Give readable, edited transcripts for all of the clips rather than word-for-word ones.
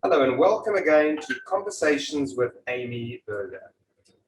Hello and welcome again to Conversations with Amy Berger.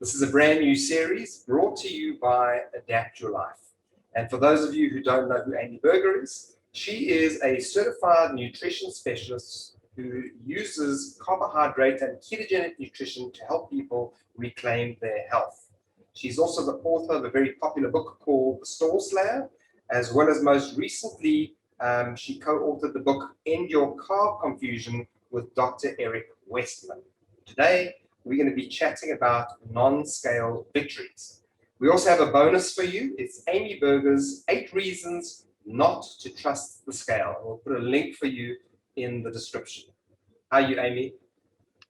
This is a brand new series brought to you by Adapt Your Life. And for those of you who don't know who Amy Berger is, she is a certified nutrition specialist who uses carbohydrate and ketogenic nutrition to help people reclaim their health. She's also the author of a very popular book called The Stall Slayer, as well as most recently, she co-authored the book End Your Carb Confusion with Dr. Eric Westman. Today, we're going to be chatting about non-scale victories. We also have a bonus for you. It's Amy Berger's 8 Reasons Not to Trust the Scale. We'll put a link for you in the description. How are you, Amy?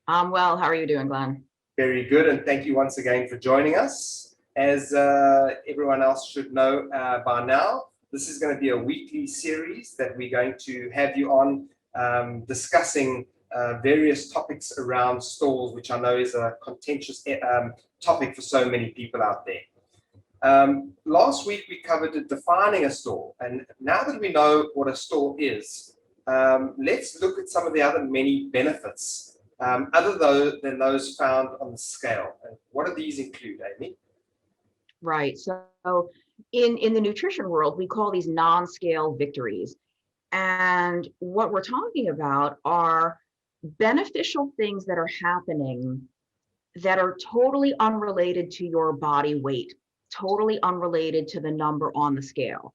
I'm well. How are you doing, Glenn? Very good, and thank you once again for joining us. As everyone else should know by now, this is going to be a weekly series that we're going to have you on discussing various topics around stalls, which I know is a contentious topic for so many people out there. Last week we covered defining a stall, and now that we know what a stall is, let's look at some of the other many benefits other than those found on the scale. And what do these include, Amy? Right. So in the nutrition world, we call these non-scale victories. And what we're talking about are beneficial things that are happening that are totally unrelated to your body weight, totally unrelated to the number on the scale.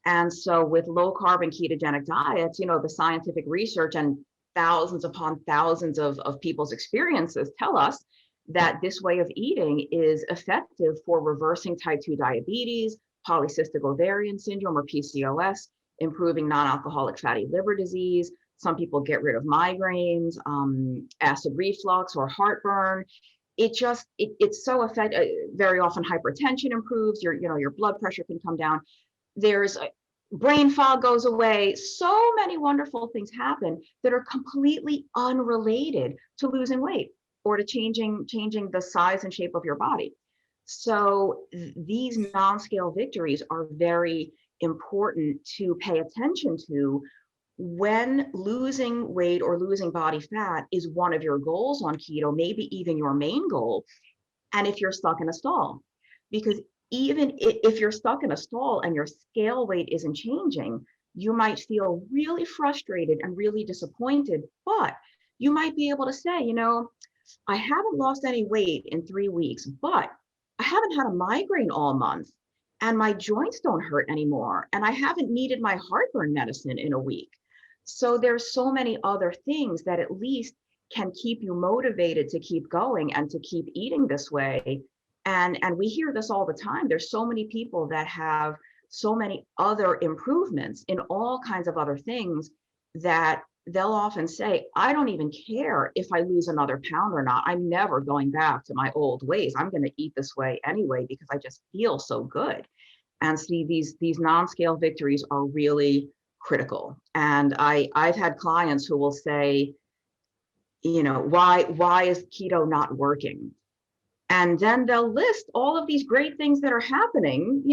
And so with low carb and ketogenic diets, the scientific research and thousands upon thousands of people's experiences tell us that this way of eating is effective for reversing type 2 diabetes, polycystic ovarian syndrome or PCOS, improving non-alcoholic fatty liver disease. Some people get rid of migraines, acid reflux or heartburn. It's so effective. Very often hypertension improves, your blood pressure can come down. There's brain fog goes away. So many wonderful things happen that are completely unrelated to losing weight or to changing the size and shape of your body. So these non-scale victories are very important to pay attention to when losing weight or losing body fat is one of your goals on keto, maybe even your main goal, and if you're stuck in a stall. Because even if you're stuck in a stall and your scale weight isn't changing, you might feel really frustrated and really disappointed, but you might be able to say, I haven't lost any weight in 3 weeks, but I haven't had a migraine all month and my joints don't hurt anymore. And I haven't needed my heartburn medicine in a week. So there's so many other things that at least can keep you motivated to keep going and to keep eating this way. And we hear this all the time. There's so many people that have so many other improvements in all kinds of other things that they'll often say, I don't even care if I lose another pound or not. I'm never going back to my old ways. I'm going to eat this way anyway because I just feel so good. And see, these non-scale victories are really critical. And I've had clients who will say, why is keto not working? And then they'll list all of these great things that are happening.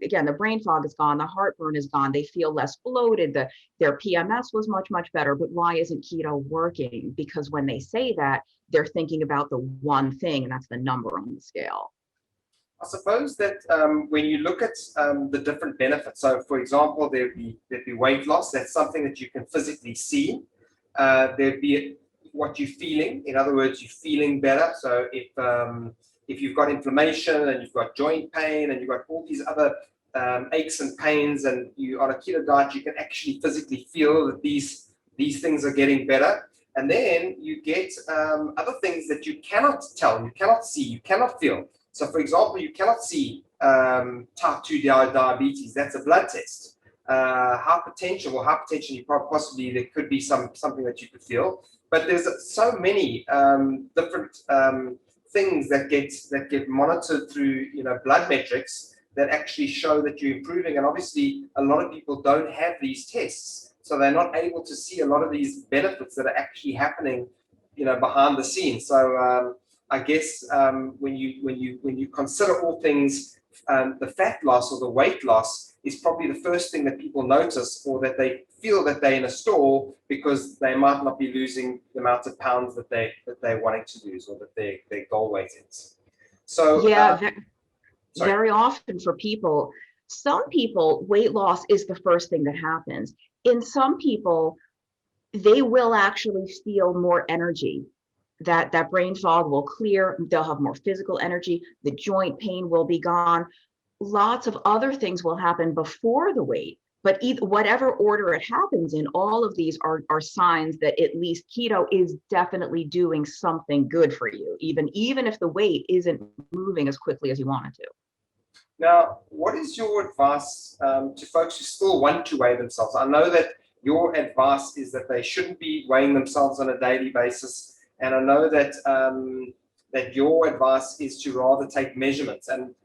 Again, the brain fog is gone, the heartburn is gone, they feel less bloated, their PMS was much, much better. But why isn't keto working? Because when they say that, they're thinking about the one thing, and that's the number on the scale. I suppose that when you look at the different benefits, so for example, there'd be weight loss. That's something that you can physically see. There'd be what you're feeling. In other words, you're feeling better. So if you've got inflammation and you've got joint pain and you've got all these other aches and pains, and you're on a keto diet, you can actually physically feel that these things are getting better. And then you get other things that you cannot tell, you cannot see, you cannot feel. So for example, you cannot see type 2 diabetes. That's a blood test. Hypertension, you possibly, there could be something that you could feel. But there's so many different things that get monitored through blood metrics that actually show that you're improving. And obviously, a lot of people don't have these tests, so they're not able to see a lot of these benefits that are actually happening, behind the scenes. So I guess when you consider all things, the fat loss or the weight loss is probably the first thing that people notice, or that they feel that they're in a stall because they might not be losing the amount of pounds that they're wanting to lose, or that their goal weight is. So, Yeah, sorry. very often for people, some people, weight loss is the first thing that happens. In some people, they will actually feel more energy. That brain fog will clear, they'll have more physical energy, the joint pain will be gone. Lots of other things will happen before the weight, but either, whatever order it happens in, all of these are signs that at least keto is definitely doing something good for you, even if the weight isn't moving as quickly as you want it to. Now, what is your advice to folks who still want to weigh themselves? I know that your advice is that they shouldn't be weighing themselves on a daily basis, and I know that that your advice is to rather take measurements. And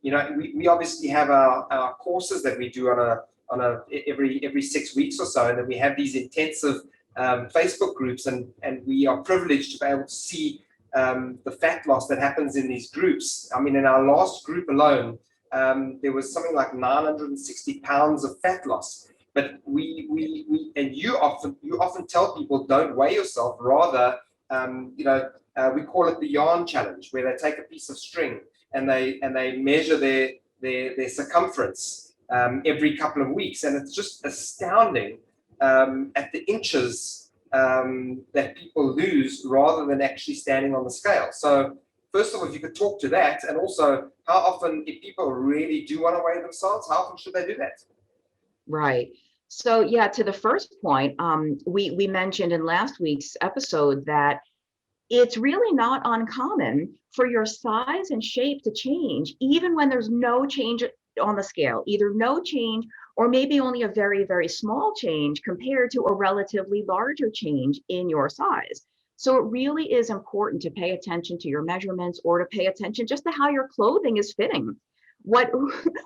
you know, we obviously have our courses that we do on a every 6 weeks or so, and then we have these intensive Facebook groups, and we are privileged to be able to see the fat loss that happens in these groups. I mean, in our last group alone, there was something like 960 pounds of fat loss. But we and you often tell people, don't weigh yourself. Rather, we call it the yarn challenge, where they take a piece of string and they measure their circumference every couple of weeks, and it's just astounding at the inches that people lose, rather than actually standing on the scale. So first of all, if you could talk to that, and also how often, if people really do want to weigh themselves, how often should they do that? Right. So yeah, to the first point, we mentioned in last week's episode that it's really not uncommon for your size and shape to change, even when there's no change on the scale, either no change or maybe only a very, very small change compared to a relatively larger change in your size. So it really is important to pay attention to your measurements, or to pay attention just to how your clothing is fitting. What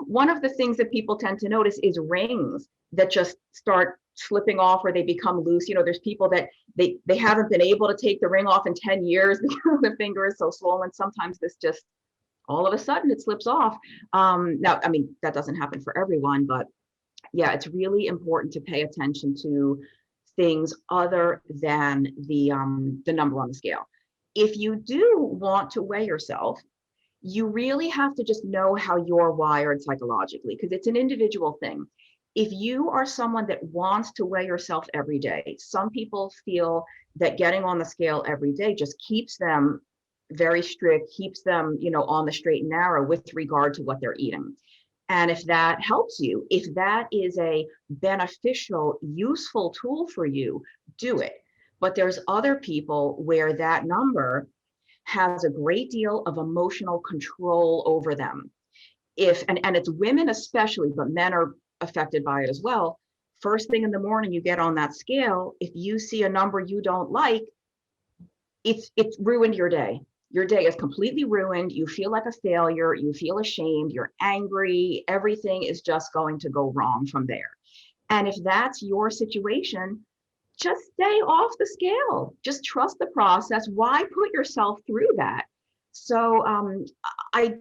One of the things that people tend to notice is rings that just start slipping off, or they become loose. You know, there's people that they haven't been able to take the ring off in 10 years because the finger is so swollen. Sometimes this just, all of a sudden, it slips off. Now, I mean, that doesn't happen for everyone, but yeah, it's really important to pay attention to things other than the number on the scale. If you do want to weigh yourself, you really have to just know how you're wired psychologically, because it's an individual thing. If you are someone that wants to weigh yourself every day, some people feel that getting on the scale every day just keeps them very strict, keeps them, on the straight and narrow with regard to what they're eating. And if that helps you, if that is a beneficial, useful tool for you, do it. But there's other people where that number has a great deal of emotional control over them. And it's women especially, but men are affected by it as well. First thing in the morning, you get on that scale. If you see a number you don't like, it's ruined your day. Your day is completely ruined. You feel like a failure. You feel ashamed. You're angry. Everything is just going to go wrong from there. And if that's your situation, just stay off the scale. Just trust the process. Why put yourself through that? So it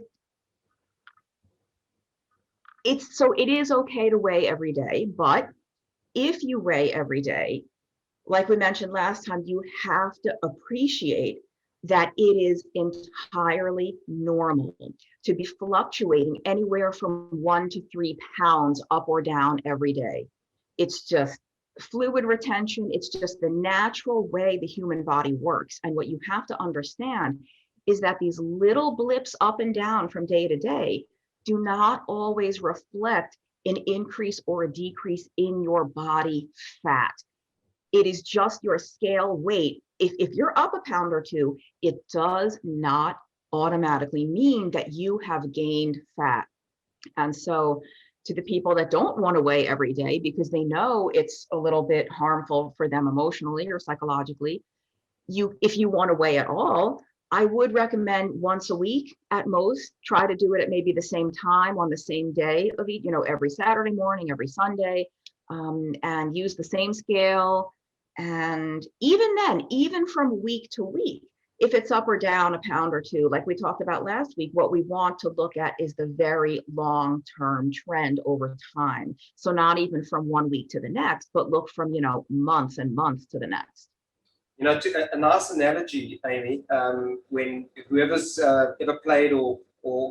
is okay to weigh every day, but if you weigh every day, like we mentioned last time, you have to appreciate that it is entirely normal to be fluctuating anywhere from 1 to 3 pounds up or down every day. It's just fluid retention. It's just the natural way the human body works. And what you have to understand is that these little blips up and down from day to day do not always reflect an increase or a decrease in your body fat. It is just your scale weight. If you're up a pound or two, it does not automatically mean that you have gained fat. And so to the people that don't want to weigh every day because they know it's a little bit harmful for them emotionally or psychologically, if you want to weigh at all, I would recommend once a week at most. Try to do it at maybe the same time on the same day of each, every Saturday morning, every Sunday, and use the same scale. And even then, even from week to week, if it's up or down a pound or two, like we talked about last week, what we want to look at is the very long-term trend over time. So not even from 1 week to the next, but look from, months and months to the next. A nice analogy, Amy, when whoever's ever played or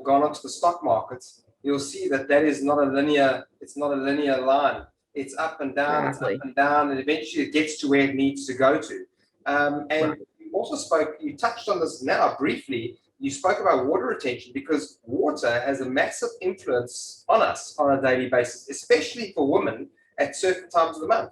gone onto the stock markets, you'll see that is not a linear, it's not a linear line. It's up and down, Exactly. it's up and down, and eventually it gets to where it needs to go to. And Right. you also you touched on this now briefly, you spoke about water retention because water has a massive influence on us on a daily basis, especially for women at certain times of the month.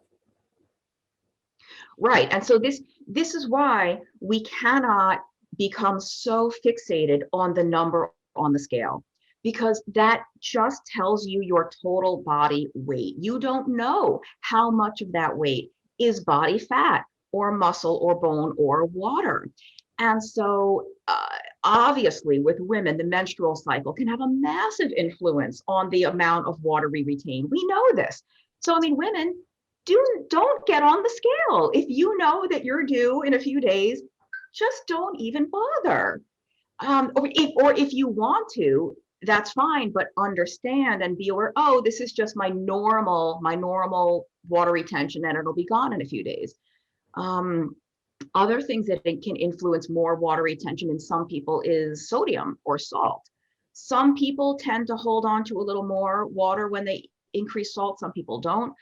Right. And so this is why we cannot become so fixated on the number on the scale, because that just tells you your total body weight. You don't know how much of that weight is body fat or muscle or bone or water. And so obviously with women, the menstrual cycle can have a massive influence on the amount of water we retain. We know this. So, I mean, women, don't get on the scale. If you know that you're due in a few days, just don't even bother. Or if you want to, that's fine, but understand and be aware, oh, this is just my normal water retention and it'll be gone in a few days. Other things that can influence more water retention in some people is sodium or salt. Some people tend to hold on to a little more water when they increase salt, some people don't.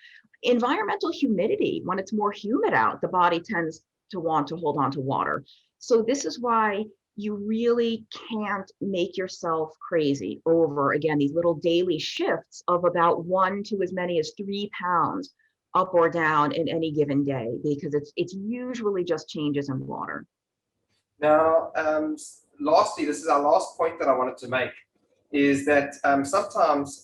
Environmental humidity, when it's more humid out, the body tends to want to hold on to water. So this is why you really can't make yourself crazy over, again, these little daily shifts of about 1 to as many as 3 pounds up or down in any given day, because it's usually just changes in water. Now, lastly, this is our last point that I wanted to make, is that sometimes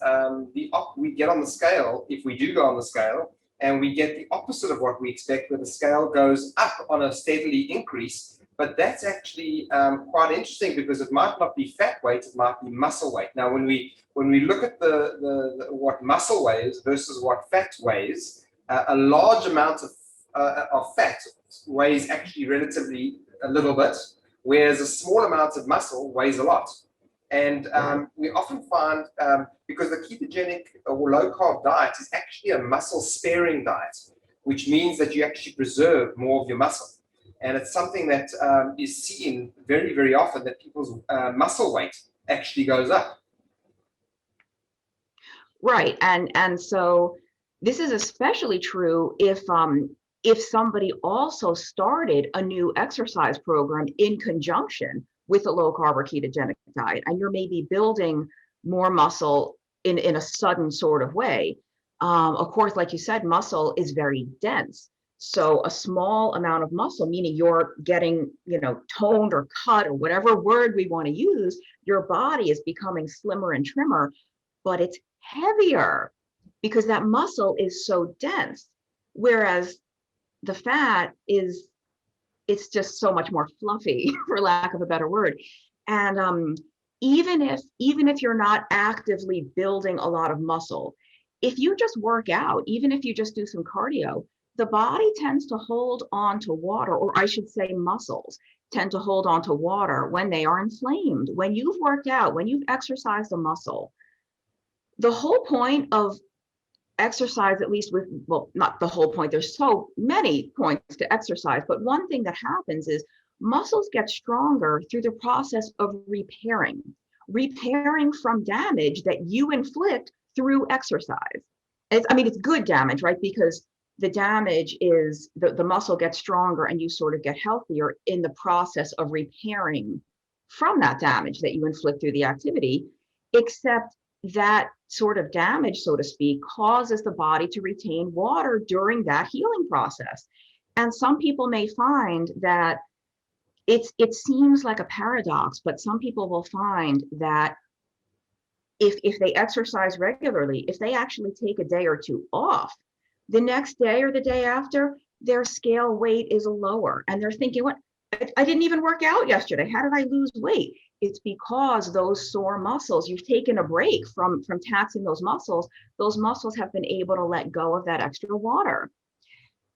we get on the scale, if we do go on the scale, and we get the opposite of what we expect, where the scale goes up on a steadily increase. But that's actually quite interesting because it might not be fat weight, it might be muscle weight. Now, when we look at the what muscle weighs versus what fat weighs, a large amount of fat weighs actually relatively a little bit, whereas a small amount of muscle weighs a lot. And we often find, because the ketogenic or low carb diet is actually a muscle sparing diet, which means that you actually preserve more of your muscle. And it's something that is seen very, very often, that people's muscle weight actually goes up. Right. And so this is especially true if somebody also started a new exercise program in conjunction with a low carb or ketogenic diet, and you're maybe building more muscle in a sudden sort of way. Of course, like you said, muscle is very dense. So a small amount of muscle, meaning you're getting, toned or cut or whatever word we want to use, your body is becoming slimmer and trimmer, but it's heavier because that muscle is so dense. Whereas the fat it's just so much more fluffy, for lack of a better word. And even if you're not actively building a lot of muscle, if you just work out, even if you just do some cardio, the body tends to hold on to water, or I should say muscles tend to hold on to water when they are inflamed. When you've worked out, when you've exercised a muscle, the whole point of exercise, at least not the whole point, there's so many points to exercise, but one thing that happens is muscles get stronger through the process of repairing from damage that you inflict through exercise. It's good damage, right? Because the damage is the muscle gets stronger and you sort of get healthier in the process of repairing from that damage that you inflict through the activity, except that sort of damage, so to speak, causes the body to retain water during that healing process. And some people may find that it seems like a paradox, but some people will find that if they exercise regularly, if they actually take a day or two off, the next day or the day after, their scale weight is lower. And they're thinking, what? I didn't even work out yesterday. How did I lose weight? It's because those sore muscles, you've taken a break from taxing those muscles have been able to let go of that extra water.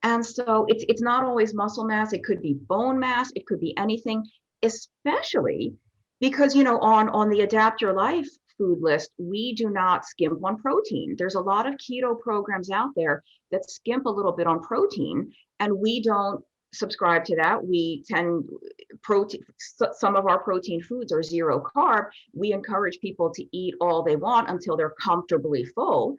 And so it's not always muscle mass. It could be bone mass. It could be anything. especially because, on the Adapt Your Life food list, we do not skimp on protein. There's a lot of keto programs out there that skimp a little bit on protein, and we don't subscribe to that. We tend protein, some of our protein foods are zero carb. We encourage people to eat all they want until they're comfortably full.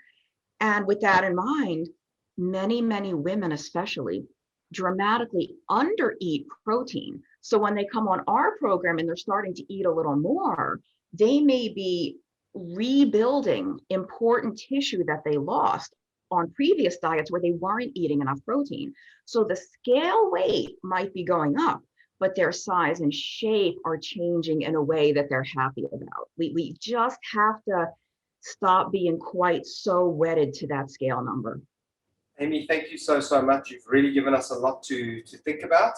And with that in mind, many women especially dramatically undereat protein. So when they come on our program and they're starting to eat a little more, they may be rebuilding important tissue that they lost on previous diets where they weren't eating enough protein. So the scale weight might be going up, but their size and shape are changing in a way that they're happy about. We just have to stop being quite so wedded to that scale number. Amy, thank you so much. You've really given us a lot to think about.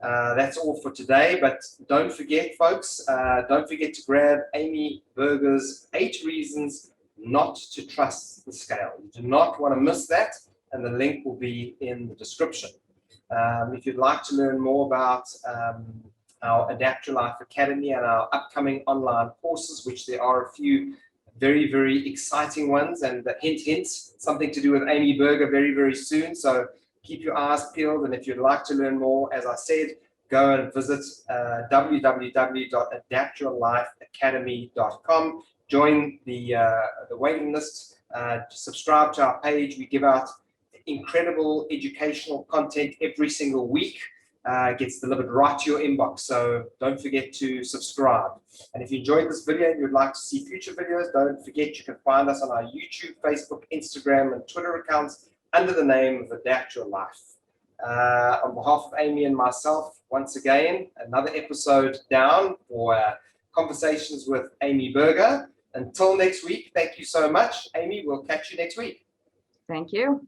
That's all for today, but don't forget, folks, don't forget to grab Amy Berger's 8 Reasons Not to Trust the Scale. You do not want to miss that, and the link will be in the description. If you'd like to learn more about our Adapt Your Life Academy and our upcoming online courses, which there are a few very exciting ones, and hint, something to do with Amy Berger very soon. So keep your eyes peeled, and if you'd like to learn more, as I said, go and visit www.adaptyourlifeacademy.com. Join the waiting list. Subscribe to our page. We give out incredible educational content every single week. Gets delivered right to your inbox, so don't forget to subscribe. And if you enjoyed this video and you'd like to see future videos, don't forget you can find us on our YouTube, Facebook, Instagram, and Twitter accounts under the name of Adapt Your Life. On behalf of Amy and myself, once again, another episode down for Conversations with Amy Berger. Until next week, thank you so much. Amy, we'll catch you next week. Thank you.